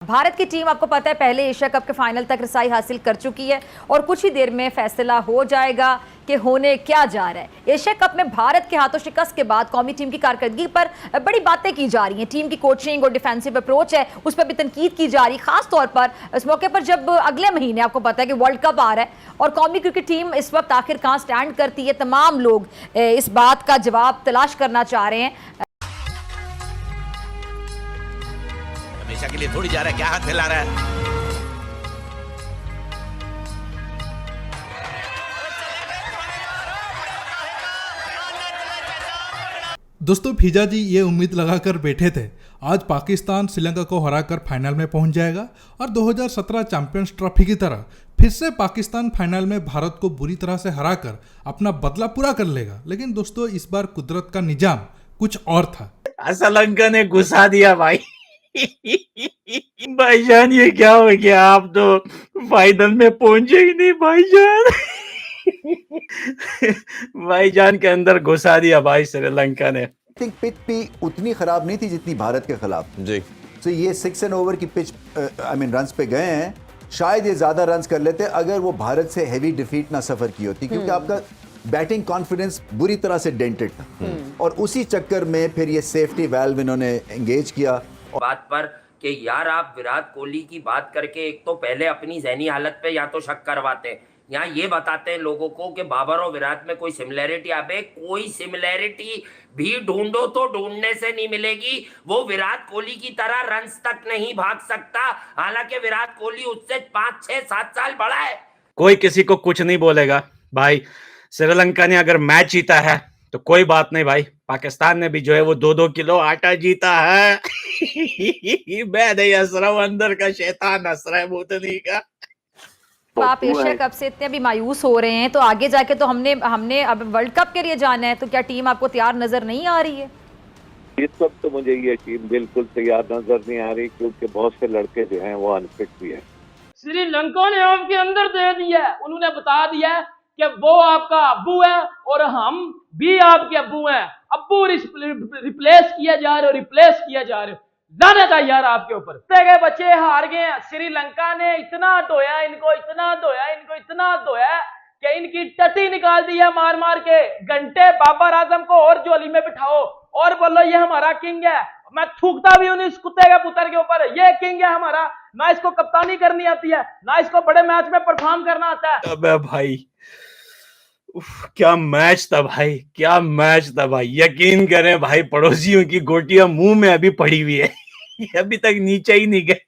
भारत की टीम आपको पता है पहले एशिया कप के फाइनल तक रसाई हासिल कर चुकी है और कुछ ही देर में फैसला हो जाएगा कि होने क्या जा रहा है। एशिया कप में भारत के हाथों शिकस्त के बाद कौमी टीम की कारकर्दगी पर बड़ी बातें की जा रही हैं। टीम की कोचिंग और डिफेंसिव अप्रोच है उस पर भी तनकीद की जा रही है, खास तौर पर इस मौके पर जब अगले महीने आपको पता है कि वर्ल्ड कप आ रहा है और कौमी क्रिकेट टीम इस वक्त आखिर कहाँ स्टैंड करती है। तमाम लोग इस बात का जवाब तलाश करना चाह रहे हैं। हमेशा के लिए थोड़ी जा रहा है, क्या हाथ हिला रहा है। दोस्तों, फिजा जी ये उम्मीद लगाकर बैठे थे आज पाकिस्तान श्रीलंका को हराकर फाइनल में पहुंच जाएगा और 2017 चैंपियंस ट्रॉफी की तरह फिर से पाकिस्तान फाइनल में भारत को बुरी तरह से हराकर अपना बदला पूरा कर लेगा। लेकिन दोस्तों, इस बार कुदरत का निजाम कुछ और था। श्रीलंका ने घुसा दिया भाई। भाईजान ये क्या हो गया, आप तो फाइनल में पहुंचे ही नहीं भाईजान। भाईजान के अंदर घुसा दिया भाई श्रीलंका ने। पिच भी उतनी खराब नहीं थी जितनी भारत के खिलाफ जी। तो ये 6 एंड ओवर की पिच रन्स पे गए हैं। शायद ये ज्यादा रन्स कर लेते अगर वो भारत से हैवी डिफीट ना सफर की होती, क्योंकि आपका बैटिंग कॉन्फिडेंस बुरी तरह से डेंटेड था और उसी चक्कर में फिर ये सेफ्टी वाल्व इन्होंने एंगेज किया। बात पर कि यार आप विराट कोहली की बात करके एक तो पहले अपनी ज़हनी हालत पे या तो शक करवाते हैं, यहाँ ये बताते हैं लोगों को कि बाबर और विराट में कोई सिमिलैरिटी। अबे कोई सिमिलैरिटी भी ढूंढो तो ढूंढने से नहीं मिलेगी। वो विराट कोहली की तरह रन्स तक नहीं भाग सकता, हालांकि विराट कोहली उससे 5, 6, 7 साल बड़ा है। कोई किसी को कुछ नहीं बोलेगा भाई। श्रीलंका ने अगर मैच जीता है तो कोई बात नहीं भाई, पाकिस्तान ने भी जो है वो 2-2 किलो आटा जीता है। मैं नहीं हंस रहा हूं, अंदर का शैतान हंस रहा है भूतनी का। आप एशिया कप से इतने भी मायूस हो रहे हैं तो आगे जाके तो हमने अब वर्ल्ड कप के लिए जाना है, तो क्या टीम आपको तैयार नजर नहीं आ रही है? इस वक्त तो मुझे ये टीम बिल्कुल तैयार नजर नहीं आ रही, क्योंकि बहुत से लड़के जो हैं वो अनफिट भी हैं। श्रीलंका ने आपके अंदर दे दिया है, उन्होंने बता दिया है कि वो आपका अब्बू है और हम भी आपके अब्बू हैं। अब्बू रिप्लेस किया जा रहे हो, रिप्लेस किया जा रहे हो। लानत है यार आपके ऊपर। गए बच्चे हार गए हैं। श्रीलंका ने इतना धोया इनको, इतना धोया इनको, इतना धोया कि इनकी टटी निकाल दी है मार मार के। घंटे बाबर आजम को और झोली में बिठाओ और बोलो ये हमारा किंग है। मैं थूकता भी हूं इस कुत्ते के पुत्र के ऊपर, ये किंग है हमारा। ना इसको कप्तानी करनी आती है, ना इसको बड़े मैच में परफॉर्म करना आता है। अबे भाई क्या मैच था भाई, क्या मैच था भाई। यकीन करें भाई, पड़ोसियों की गोटियां मुंह में अभी पड़ी हुई है। अभी तक नीचे ही नहीं गए।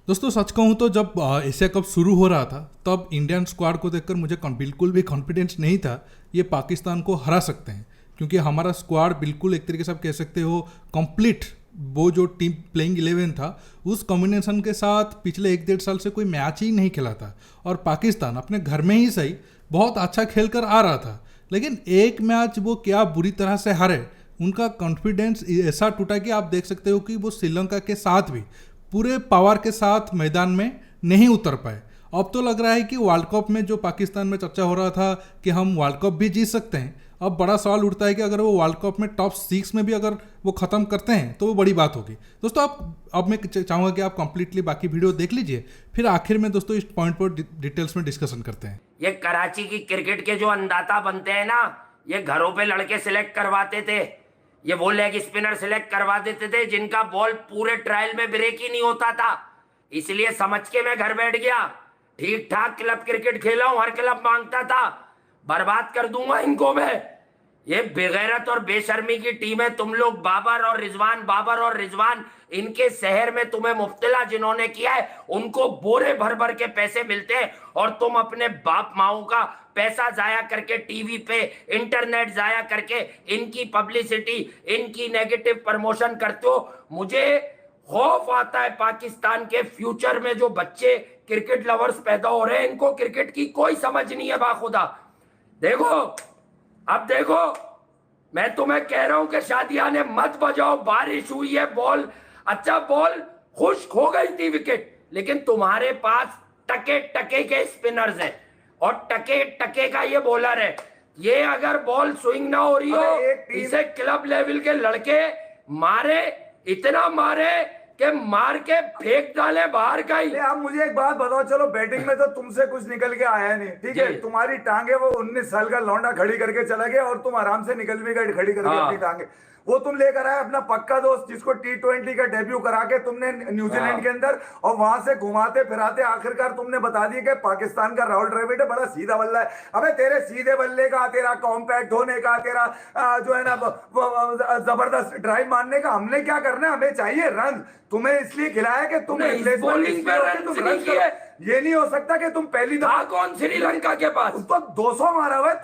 दोस्तों, सच कहूँ तो जब एशिया कप शुरू हो रहा था तब इंडियन स्क्वाड को देखकर मुझे बिल्कुल भी कॉन्फिडेंस नहीं था ये पाकिस्तान को हरा सकते हैं, क्योंकि हमारा स्क्वाड बिल्कुल एक तरीके से आप कह सकते हो कंप्लीट। वो जो टीम प्लेइंग 11 था उस कॉम्बिनेशन के साथ पिछले 1-1.5 साल से कोई मैच ही नहीं खेला था और पाकिस्तान अपने घर में ही सही बहुत अच्छा खेल कर आ रहा था। लेकिन एक मैच वो क्या बुरी तरह से हारे, उनका कॉन्फिडेंस ऐसा टूटा कि आप देख सकते हो कि वो श्रीलंका के साथ भी पूरे पावर के साथ मैदान में नहीं उतर पाए। अब तो लग रहा है कि वर्ल्ड कप में जो पाकिस्तान में चर्चा हो रहा था कि हम वर्ल्ड कप भी जीत सकते हैं, अब बड़ा सवाल उठता है कि अगर वो वर्ल्ड कप में टॉप 6 में भी अगर वो ख़त्म करते हैं तो वो बड़ी बात होगी। दोस्तों, अब मैं चाहूँगा कि आप कंप्लीटली बाकी वीडियो देख लीजिए, फिर आखिर में दोस्तों इस पॉइंट पर डिटेल्स में डिस्कशन करते हैं। ये कराची की क्रिकेट के जो अंदाता बनते हैं ना, ये घरों पे लड़के सिलेक्ट करवाते थे। ये वो लेग स्पिनर सिलेक्ट करवा देते थे जिनका बॉल पूरे ट्रायल में ब्रेक ही नहीं होता था। इसलिए समझ के मैं घर बैठ गया, ठीक ठाक क्लब क्रिकेट खेला हूं, हर क्लब मांगता था, बर्बाद कर दूंगा इनको मैं। ये बेगैरत और बेशर्मी की टीम है तुम लोग। बाबर और रिजवान इनके शहर में तुम्हें मुब्तला जिन्होंने किया है उनको बोरे भर भर के पैसे मिलते हैं और तुम अपने बाप माओ का पैसा जाया करके टीवी पे इंटरनेट जाया करके इनकी पब्लिसिटी, इनकी नेगेटिव प्रमोशन करते हो। मुझे खौफ आता है पाकिस्तान के फ्यूचर में जो बच्चे क्रिकेट लवर्स पैदा हो रहे हैं, इनको क्रिकेट की कोई समझ नहीं है बाखुदा। देखो, अब देखो, मैं तुम्हें कह रहा हूं कि शादियाने मत बजाओ, बारिश हुई है, बॉल अच्छा बॉल खुश्क हो गई थी विकेट, लेकिन तुम्हारे पास टके टके के स्पिनर्स हैं और टके टके का ये बॉलर है। ये अगर बॉल स्विंग ना हो रही हो, इसे क्लब लेवल के लड़के मारे, इतना मारे कि मार के फेंक डाले बाहर का ही। आप मुझे एक बात बताओ, चलो बैटिंग में तो तुमसे कुछ निकल के आया नहीं, ठीक है, तुम्हारी टांगे वो 19 साल का लौंडा खड़ी करके चला गया और तुम आराम से निकल भी गए खड़ी करके अपनी टांगे। वो तुम लेकर आए अपना पक्का दोस्त जिसको T20 का डेब्यू करा के तुमने न्यूजीलैंड के अंदर, और वहां से घुमाते फिराते आखिरकार तुमने बता दिया कि पाकिस्तान का राहुल द्रविड़ बड़ा सीधा बल्ला है। अबे तेरे सीधे बल्ले का, तेरा कॉम्पैक्ट होने का, तेरा जो है ना जबरदस्त ड्राइव मारने का हमने क्या करना है? हमें चाहिए रन। तुम्हें इसलिए खिलाया कि तुम ये नहीं हो सकता कि तुम पहली दफा कौन श्रीलंका के पास तो 200 मारा हुआ है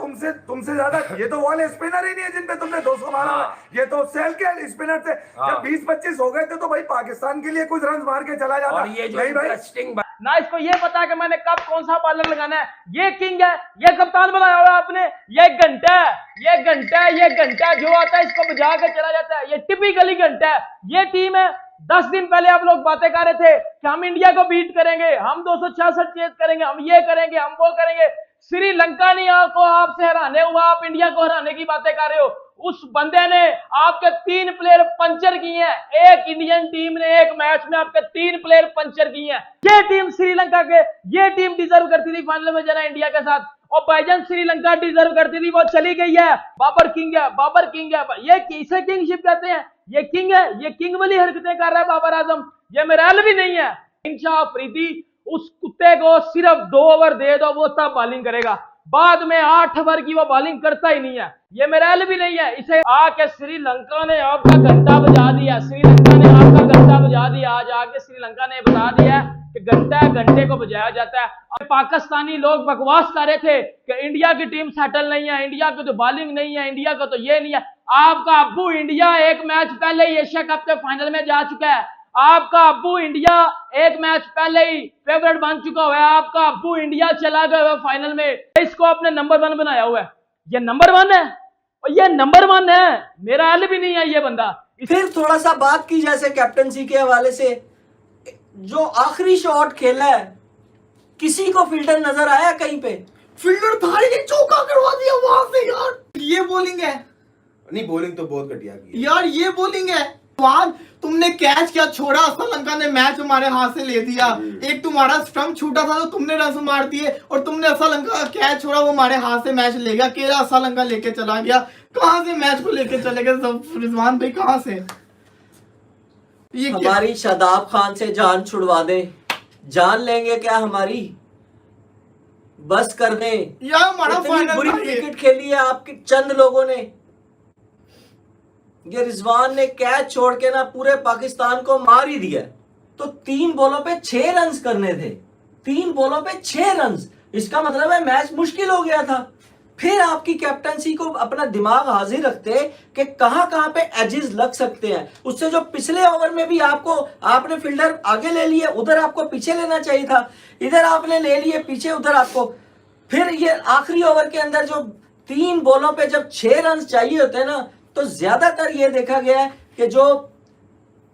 तुमसे ज्यादा। ये तो वाले स्पिनर ही नहीं है जिन पे तुमने 200 मारा हुआ है। ये तो सेल के स्पिनर थे। जब 20-25 हो गए थे तो भाई पाकिस्तान के लिए कुछ रन मार के चला जाता। और ये जो इंटरेस्टिंग ना इसको ये पता है कि मैंने कब कौन सा बॉलर लगाना है। ये किंग है, ये कप्तान बनाया हुआ है आपने, ये घंटा है, ये घंटा जो आता है इसको बजा के चला जाता है। ये टिपिकली घंटा है। ये टीम है, 10 दिन पहले आप लोग बातें कर रहे थे कि हम इंडिया को बीट करेंगे, हम 266 चेज करेंगे, हम ये करेंगे, हम वो करेंगे। श्रीलंका ने आपको आपसे हराने हुआ, आप इंडिया को हराने की बातें कर रहे हो। उस बंदे ने आपके 3 प्लेयर पंचर किए हैं। एक इंडियन टीम ने एक मैच में आपके 3 प्लेयर पंचर किए हैं। ये टीम श्रीलंका के, ये टीम डिजर्व करती थी फाइनल में जाना इंडिया के साथ। और भाईजान श्रीलंका डिजर्व करती थी, वो चली गई है। बाबर किंग है। ये किसे किंगशिप कहते हैं? ये किंग है, ये किंग वाली हरकतें कर रहा है बाबर आजम। ये मेराल भी नहीं है। इंशाह अफरीदी उस कुत्ते को सिर्फ 2 ओवर दे दो, वो तब बॉलिंग करेगा। बाद में 8 ओवर की वो बॉलिंग करता ही नहीं है। ये मेराल भी नहीं है। इसे आके श्रीलंका ने आपका घंटा बजा दिया। आज आके श्रीलंका ने बता दिया कि घंटे को बजाया जाता है। और पाकिस्तानी लोग बकवास कर रहे थे कि इंडिया की टीम सेटल नहीं है, इंडिया की तो बॉलिंग नहीं है, इंडिया का तो ये नहीं है। आपका अब्बू इंडिया एक मैच पहले ही एशिया कप के फाइनल में जा चुका है। आपका अब्बू इंडिया एक मैच पहले ही फेवरेट बन चुका हुआ है। आपका अब्बू इंडिया चला गया फाइनल में। इसको आपने नंबर 1 बनाया हुआ है। ये नंबर 1 है और ये नंबर 1 है। मेरा हल भी नहीं है ये बंदा। फिर थोड़ा सा बात की जैसे कैप्टनसी के हवाले से, जो आखिरी शॉट खेला है, किसी को फील्डर नजर आया कहीं पे? फील्डर था ही नहीं, चौका करवा दिया वहां से। यार ये बॉलिंग है? नहीं, बॉलिंग तो बहुत घटिया की यार। ये बॉलिंग है। वहां तुमने कैच क्या छोड़ा, श्रीलंका ने मैच हमारे हाथ से ले दिया। एक तुम्हारा स्टंप छूटा था तो तुमने रन मार दिए, और तुमने श्रीलंका का कैच छोड़ा, वो हमारे हाथ से मैच ले गया। केरला श्रीलंका लेके चला गया। कहां से मैच को लेके चले गए रिजवान भाई? कहां से? ये हमारी शादाब खान से जान छुड़वा दे। जान लेंगे क्या हमारी? बस कर दे यार। हमारा बुरी क्रिकेट खेली है आपके चंद लोगों ने। ये रिजवान ने कैच छोड़ के ना पूरे पाकिस्तान को मार ही दिया। तो 3 बॉलों पे 6 रन करने थे। 3 बॉलों पे 6 रन, इसका मतलब है मैच मुश्किल हो गया था। फिर आपकी कैप्टनसी को अपना दिमाग हाजिर रखते कि कहां पे एजेस लग सकते हैं। उससे जो पिछले ओवर में भी आपने फील्डर आगे ले लिए, उधर आपको पीछे लेना चाहिए था। इधर आपने ले लिए पीछे, उधर आपको फिर ये आखिरी ओवर के अंदर जो 3 बॉलों पे जब 6 रन चाहिए होते हैं ना, तो ज्यादातर ये देखा गया है कि जो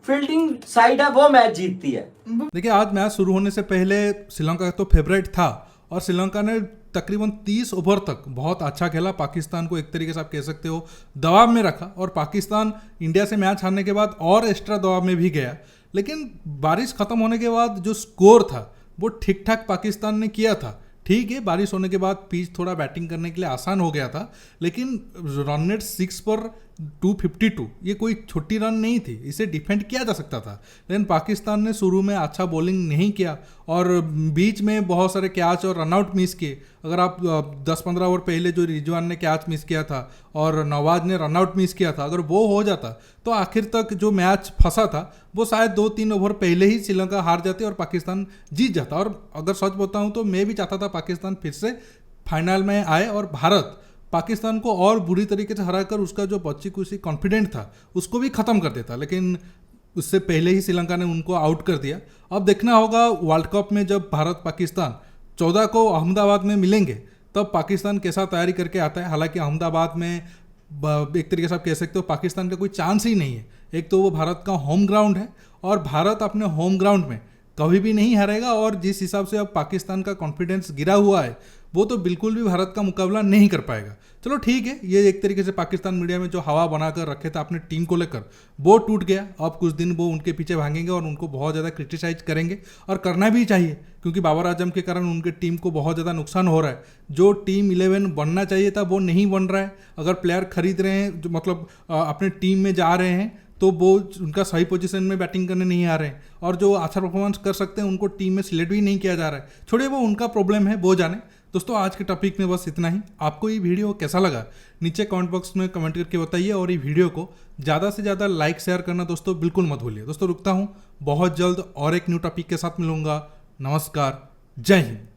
फील्डिंग साइड है वो मैच जीतती है। देखिए, आज मैच शुरू होने से पहले श्रीलंका तो फेवरेट था और श्रीलंका ने तकरीबन 30 ओवर तक बहुत अच्छा खेला। पाकिस्तान को एक तरीके से आप कह सकते हो दबाव में रखा, और पाकिस्तान इंडिया से मैच हारने के बाद और एक्स्ट्रा दबाव में भी गया। लेकिन बारिश खत्म होने के बाद जो स्कोर था वो ठीक ठाक पाकिस्तान ने किया था। ठीक है, बारिश होने के बाद पिच थोड़ा बैटिंग करने के लिए आसान हो गया था, लेकिन रन रेट 6 पर 252 ये कोई छोटी रन नहीं थी, इसे डिफेंड किया जा सकता था। लेकिन पाकिस्तान ने शुरू में अच्छा बॉलिंग नहीं किया और बीच में बहुत सारे कैच और रनआउट मिस किए। अगर आप 10-15 ओवर पहले जो रिजवान ने कैच मिस किया था और नवाज ने रनआउट मिस किया था, अगर वो हो जाता तो आखिर तक जो मैच फंसा था वो शायद 2-3 ओवर पहले ही श्रीलंका हार जाती और पाकिस्तान जीत जाता। और अगर सच बताऊं तो मैं भी चाहता था पाकिस्तान फिर से फाइनल में आए और भारत पाकिस्तान को और बुरी तरीके से हराकर उसका जो बच्ची कुछ कॉन्फिडेंट था उसको भी ख़त्म कर देता। लेकिन उससे पहले ही श्रीलंका ने उनको आउट कर दिया। अब देखना होगा वर्ल्ड कप में जब भारत पाकिस्तान 14 को अहमदाबाद में मिलेंगे तब पाकिस्तान कैसा तैयारी करके आता है। हालांकि अहमदाबाद में एक तरीके से आप कह सकते हो पाकिस्तान का कोई चांस ही नहीं है। एक तो वो भारत का होम ग्राउंड है और भारत अपने होम ग्राउंड में कभी भी नहीं हारेगा। और जिस हिसाब से अब पाकिस्तान का कॉन्फिडेंस गिरा हुआ है वो तो बिल्कुल भी भारत का मुकाबला नहीं कर पाएगा। चलो ठीक है, ये एक तरीके से पाकिस्तान मीडिया में जो हवा बनाकर रखे थे अपने टीम को लेकर वो टूट गया। अब कुछ दिन वो उनके पीछे भागेंगे और उनको बहुत ज़्यादा क्रिटिसाइज करेंगे, और करना भी चाहिए क्योंकि बाबर आजम के कारण उनके टीम को बहुत ज़्यादा नुकसान हो रहा है। जो टीम 11 बनना चाहिए था वो नहीं बन रहा है। अगर प्लेयर खरीद रहे हैं, जो मतलब अपने टीम में जा रहे हैं, तो वो उनका सही पोजीशन में बैटिंग करने नहीं आ रहे हैं, और जो अच्छा परफॉर्मेंस कर सकते हैं उनको टीम में सिलेक्ट भी नहीं किया जा रहा है। छोड़िए, वो उनका प्रॉब्लम है, वो जाने। दोस्तों, आज के टॉपिक में बस इतना ही। आपको ये वीडियो कैसा लगा नीचे कमेंट बॉक्स में कमेंट करके बताइए, और ये वीडियो को ज़्यादा से ज़्यादा लाइक शेयर करना दोस्तों बिल्कुल मत भूलिए। दोस्तों रुकता हूँ, बहुत जल्द और एक न्यू टॉपिक के साथ मिलूंगा। नमस्कार, जय हिंद।